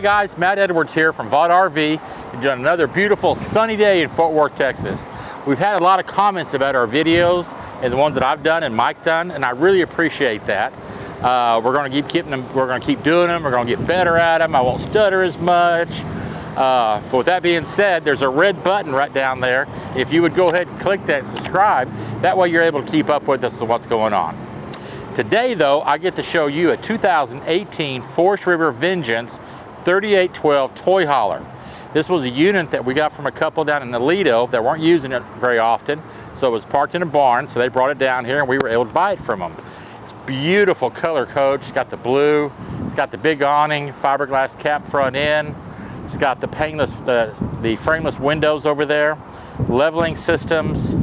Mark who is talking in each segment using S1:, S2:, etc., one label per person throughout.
S1: Hey guys, Matt Edwards here from Vaught RV, and doing another beautiful sunny day in Fort Worth, Texas. We've had a lot of comments about our videos and the ones that I've done and Mike done, and I really appreciate that. We're going to keep getting them. We're going to keep doing them. We're going to get better at them. I won't stutter as much. But with that being said, there's a red button right down there. If you would go ahead and click that and subscribe, that way you're able to keep up with us and what's going on. Today though, I get to show you a 2018 Forest River Vengeance 3812 toy hauler. This was a unit that we got from a couple down in Aledo that weren't using it very often, so it was parked in a barn, so they brought it down here and we were able to buy it from them. It's beautiful color code. It's got the blue, it's got the big awning, fiberglass cap front end, it's got the painless, the frameless windows over there, leveling systems,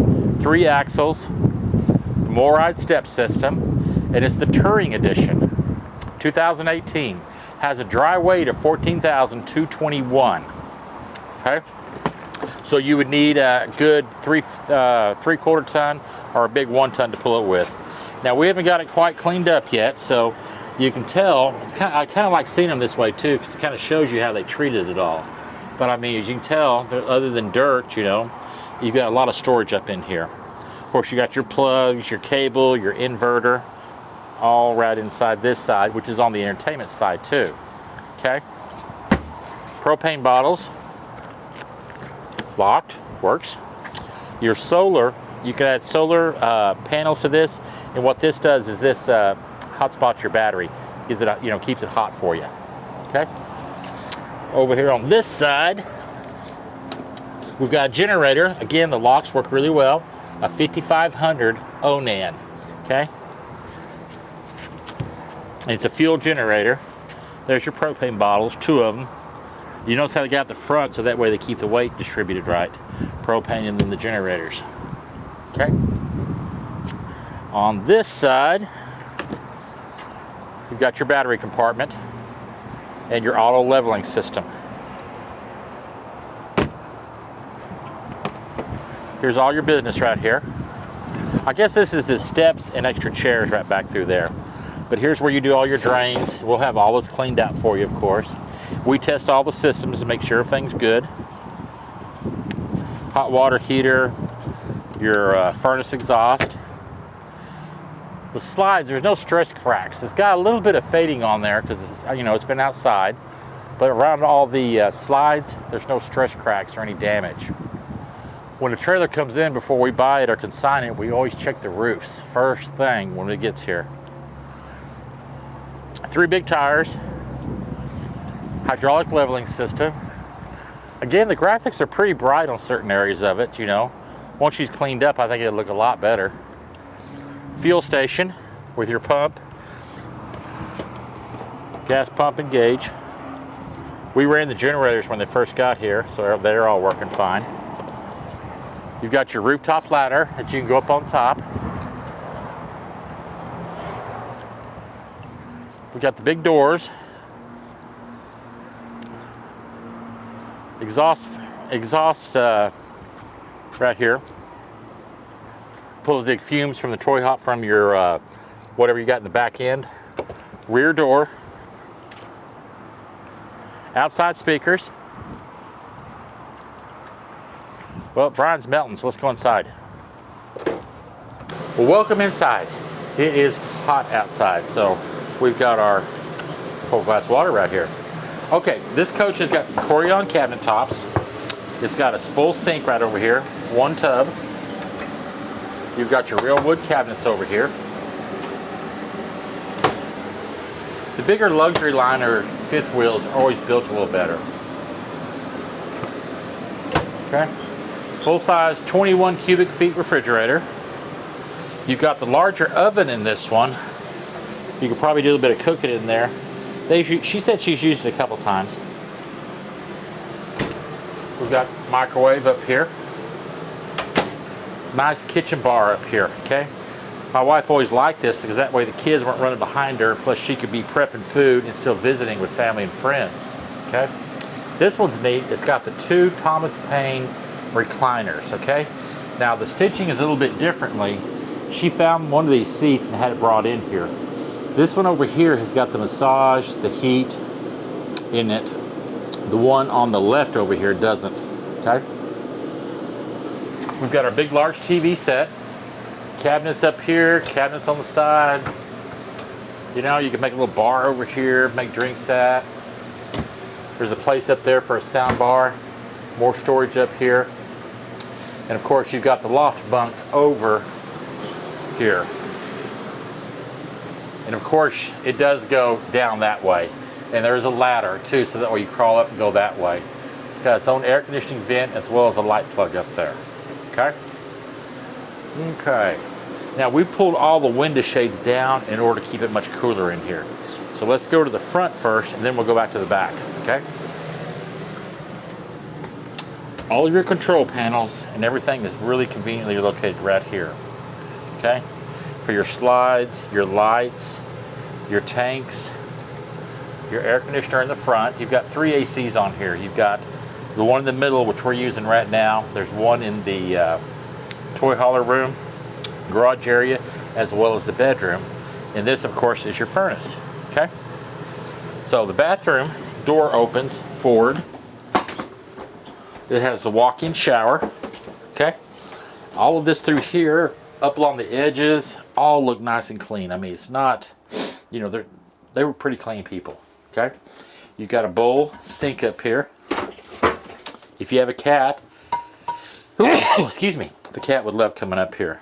S1: 3 axles, the MORryde step system, and it's the Touring Edition, 2018. Has a dry weight of 14,221. Okay, so you would need a good 3/4 ton or a big 1 ton to pull it with. Now we haven't got it quite cleaned up yet, so you can tell. I kind of like seeing them this way too, because it kind of shows you how they treated it all. But I mean, as you can tell, other than dirt, you know, you've got a lot of storage up in here. Of course, you got your plugs, your cable, your inverter, all right inside this side, which is on the entertainment side too. Okay, propane bottles, locked, works. Your solar, you can add solar panels to this, and what this does is this hotspots your battery, gives it, you know, keeps it hot for you. Okay, over here on this side, we've got a generator. Again, the locks work really well. A 5500 Onan. Okay. It's a fuel generator. There's your propane bottles, 2 of them. You notice how they got the front, so that way they keep the weight distributed right. Propane and then the generators. Okay. On this side, you've got your battery compartment and your auto leveling system. Here's all your business right here. I guess this is the steps and extra chairs right back through there. But here's where you do all your drains. We'll have all this cleaned out for you, of course. We test all the systems to make sure everything's good. Hot water heater, your furnace exhaust. The slides, there's no stress cracks. It's got a little bit of fading on there because it's, you know, it's been outside. But around all the slides, there's no stress cracks or any damage. When a trailer comes in, before we buy it or consign it, we always check the roofs first thing when it gets here. 3 big tires, hydraulic leveling system. Again, the graphics are pretty bright on certain areas of it, you know. Once she's cleaned up, I think it'll look a lot better. Fuel station with your pump, gas pump and gauge. We ran the generators when they first got here, so they're all working fine. You've got your rooftop ladder that you can go up on top. We've got the big doors, exhaust right here. Pulls the fumes from the toy hop from your whatever you got in the back end. Rear door, outside speakers. Well, Brian's melting, so let's go inside. Well, welcome inside. It is hot outside, so we've got our cold glass water right here. Okay, this coach has got some Corian cabinet tops. It's got a full sink right over here, 1 tub. You've got your real wood cabinets over here. The bigger luxury liner 5th wheels are always built a little better. Okay, full-size 21 cubic feet refrigerator. You've got the larger oven in this one. You could probably do a little bit of cooking in there. She said she's used it a couple times. We've got microwave up here. Nice kitchen bar up here, okay? My wife always liked this because that way the kids weren't running behind her, plus she could be prepping food and still visiting with family and friends, okay? This one's neat. It's got the 2 Thomas Paine recliners, okay? Now the stitching is a little bit differently. She found one of these seats and had it brought in here. This one over here has got the massage, the heat in it. The one on the left over here doesn't, okay? We've got our big, large TV set. Cabinets up here, cabinets on the side. You know, you can make a little bar over here, make drinks at. There's a place up there for a sound bar. More storage up here. And of course, you've got the loft bunk over here. And of course, it does go down that way. And there's a ladder too, so that way you crawl up and go that way. It's got its own air conditioning vent as well as a light plug up there. Okay? Okay. Now we pulled all the window shades down in order to keep it much cooler in here. So let's go to the front first and then we'll go back to the back, okay? All of your control panels and everything is really conveniently located right here, okay? For your slides, your lights, your tanks, your air conditioner in the front. You've got 3 ACs on here. You've got the one in the middle, which we're using right now. There's one in the toy hauler room, garage area, as well as the bedroom. And this, of course, is your furnace, okay? So the bathroom door opens forward. It has a walk-in shower, okay? All of this through here, up along the edges, all look nice and clean. I mean, it's not, you know, they were pretty clean people, okay? You've got a bowl sink up here. If you have a cat, excuse me, the cat would love coming up here.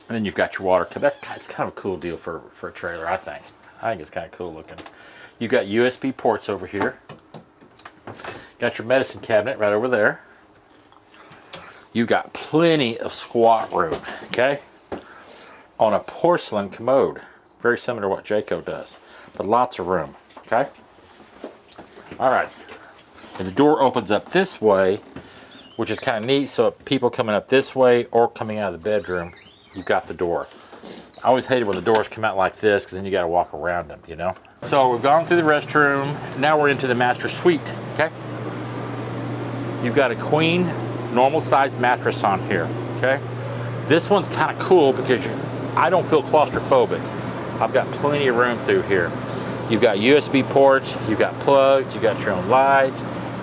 S1: And then you've got your water cup. It's kind of a cool deal for a trailer, I think. I think it's kind of cool looking. You've got USB ports over here. Got your medicine cabinet right over there. You got plenty of squat room, okay? On a porcelain commode. Very similar to what Jayco does, but lots of room, okay? All right. And the door opens up this way, which is kind of neat. So people coming up this way or coming out of the bedroom, you've got the door. I always hated when the doors come out like this because then you got to walk around them, you know? So we've gone through the restroom. Now we're into the master suite, okay? You've got a queen, normal size mattress on here, okay? This one's kind of cool because I don't feel claustrophobic. I've got plenty of room through here. You've got USB ports, you've got plugs, you've got your own light,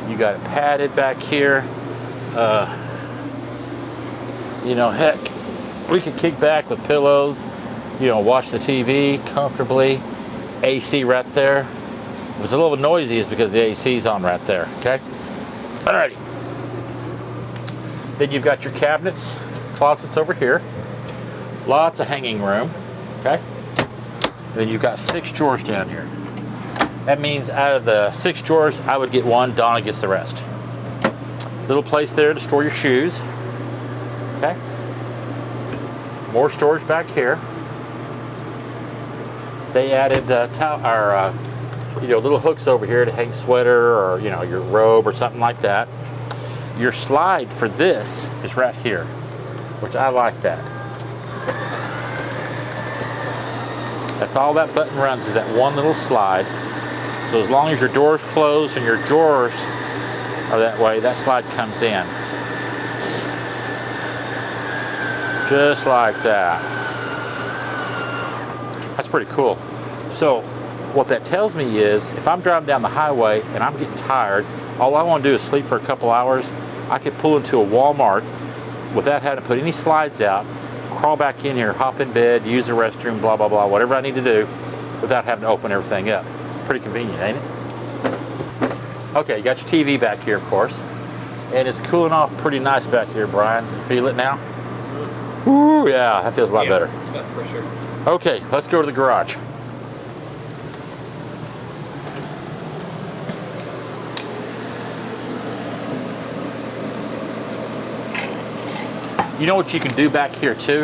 S1: you got it padded back here. You know, heck, we could kick back with pillows, you know, watch the TV comfortably. AC right there. If it's a little noisy, it's because the AC's on right there, okay? Alrighty. Then you've got your cabinets, closets over here. Lots of hanging room, okay? Then you've got 6 drawers down here. That means out of the 6 drawers, I would get 1, Donna gets the rest. Little place there to store your shoes, okay? More storage back here. They added you know, little hooks over here to hang sweater or, you know, your robe or something like that. Your slide for this is right here, which I like that. That's all that button runs, is that one little slide. So as long as your door's closed and your drawers are that way, that slide comes in. Just like that. That's pretty cool. So what that tells me is if I'm driving down the highway and I'm getting tired, all I want to do is sleep for a couple hours, I could pull into a Walmart without having to put any slides out, crawl back in here, hop in bed, use the restroom, blah, blah, blah, whatever I need to do without having to open everything up. Pretty convenient, ain't it? Okay, you got your TV back here, of course. And it's cooling off pretty nice back here, Brian. Feel it now? Ooh, yeah, that feels a lot better.
S2: Yeah, for sure.
S1: Okay, let's go to the garage. You know what you can do back here too?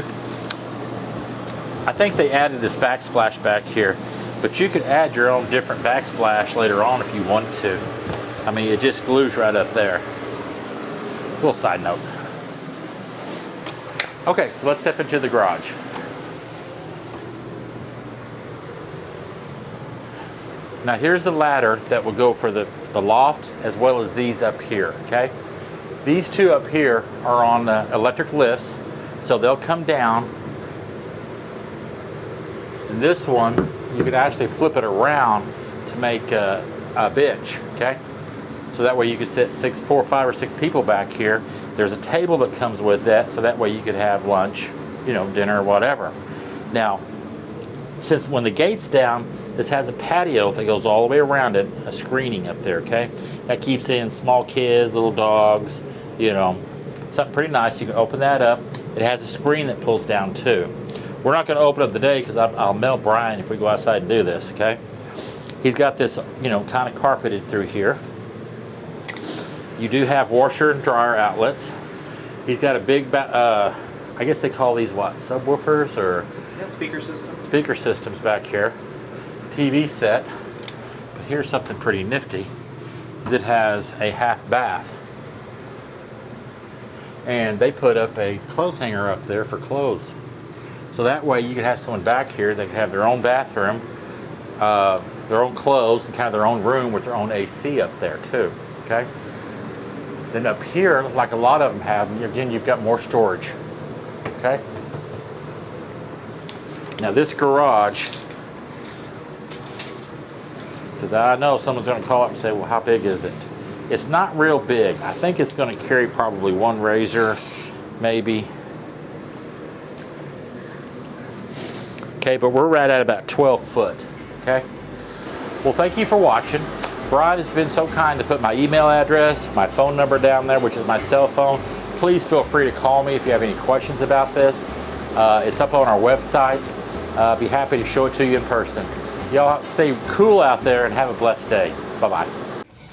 S1: I think they added this backsplash back here, but you could add your own different backsplash later on if you wanted to. I mean, it just glues right up there. Little side note. Okay, so let's step into the garage. Now here's the ladder that will go for the loft as well as these up here, okay? These two up here are on electric lifts, so they'll come down. And this one, you can actually flip it around to make a bench, okay? So that way you could sit 4, 5, or 6 people back here. There's a table that comes with that, so that way you could have lunch, you know, dinner or whatever. Now, since when the gate's down, this has a patio that goes all the way around it, a screening up there, okay? That keeps in small kids, little dogs, you know, something pretty nice. You can open that up. It has a screen that pulls down too. We're not gonna open up today because I'll melt Brian if we go outside and do this, okay? He's got this, you know, kind of carpeted through here. You do have washer and dryer outlets. He's got a big, I guess they call these what, subwoofers or?
S2: Yeah, speaker system.
S1: Speaker systems back here. TV set. But here's something pretty nifty, is it has a half bath. And they put up a clothes hanger up there for clothes. So that way you could have someone back here that could have their own bathroom, their own clothes, and kind of their own room with their own AC up there too, okay? Then up here, like a lot of them have, again, you've got more storage, okay? Now this garage, because I know someone's gonna call up and say, well, how big is it? It's not real big. I think it's gonna carry probably 1 razor, maybe. Okay, but we're right at about 12 foot, okay? Well, thank you for watching. Brian has been so kind to put my email address, my phone number down there, which is my cell phone. Please feel free to call me if you have any questions about this. It's up on our website. Be happy to show it to you in person. Y'all stay cool out there and have a blessed day. Bye-bye.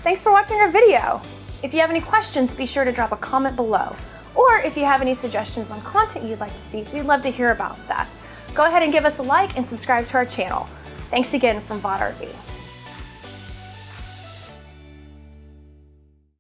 S3: Thanks for watching our video. If you have any questions, be sure to drop a comment below. Or if you have any suggestions on content you'd like to see, we'd love to hear about that. Go ahead and give us a like and subscribe to our channel. Thanks again from VOD RV.